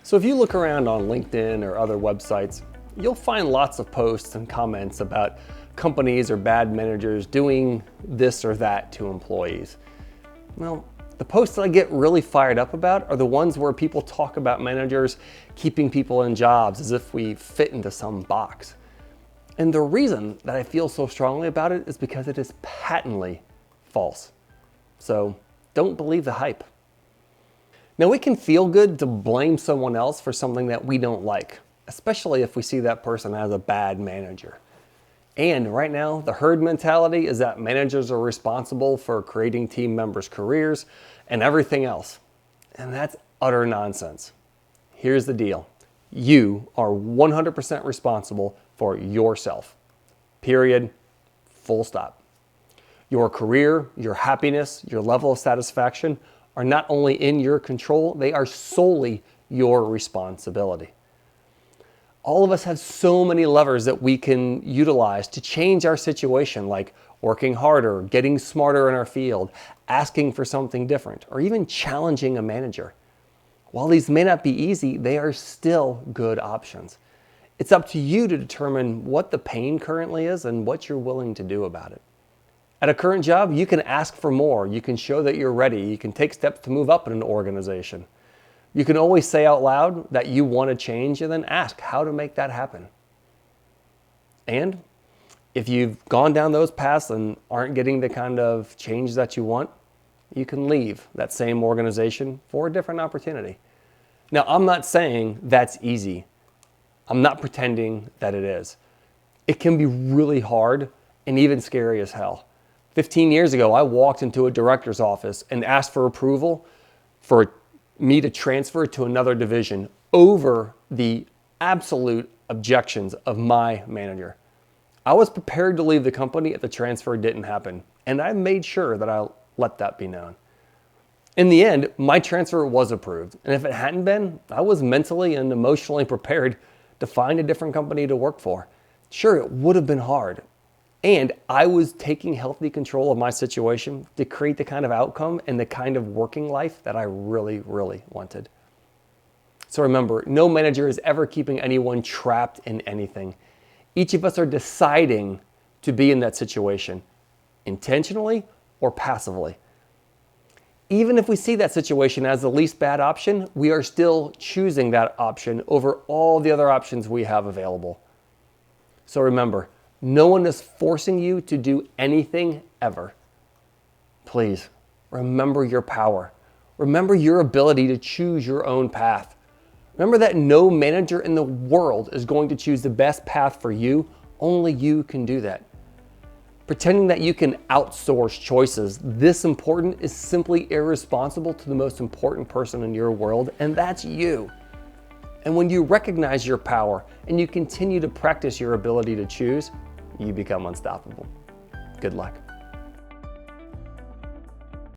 So if you look around on LinkedIn or other websites, you'll find lots of posts and comments about companies or bad managers doing this or that to employees. Well, the posts that I get really fired up about are the ones where people talk about managers keeping people in jobs as if we fit into some box. And the reason that I feel so strongly about it is because it is patently false. So don't believe the hype. Now, it can feel good to blame someone else for something that we don't like, especially if we see that person as a bad manager. And right now, the herd mentality is that managers are responsible for creating team members' careers and everything else. And that's utter nonsense. Here's the deal. You are 100% responsible for yourself. Period. Full stop. Your career, your happiness, your level of satisfaction are not only in your control, they are solely your responsibility. All of us have so many levers that we can utilize to change our situation, like working harder, getting smarter in our field, asking for something different, or even challenging a manager. While these may not be easy, they are still good options. It's up to you to determine what the pain currently is and what you're willing to do about it. At a current job, you can ask for more. You can show that you're ready. You can take steps to move up in an organization. You can always say out loud that you want to change and then ask how to make that happen. And if you've gone down those paths and aren't getting the kind of change that you want, you can leave that same organization for a different opportunity. Now, I'm not saying that's easy. I'm not pretending that it is. It can be really hard and even scary as hell. 15 years ago, I walked into a director's office and asked for approval for me to transfer to another division over the absolute objections of my manager. I was prepared to leave the company if the transfer didn't happen, and I made sure that I let that be known. In the end, my transfer was approved, and if it hadn't been, I was mentally and emotionally prepared to find a different company to work for. Sure, it would have been hard, and I was taking healthy control of my situation to create the kind of outcome and the kind of working life that I really, really wanted. So remember, no manager is ever keeping anyone trapped in anything. Each of us are deciding to be in that situation, intentionally or passively. Even if we see that situation as the least bad option, we are still choosing that option over all the other options we have available. So remember, no one is forcing you to do anything ever. Please, remember your power. Remember your ability to choose your own path. Remember that no manager in the world is going to choose the best path for you. Only you can do that. Pretending that you can outsource choices this important is simply irresponsible to the most important person in your world, and that's you. And when you recognize your power and you continue to practice your ability to choose, you become unstoppable. Good luck.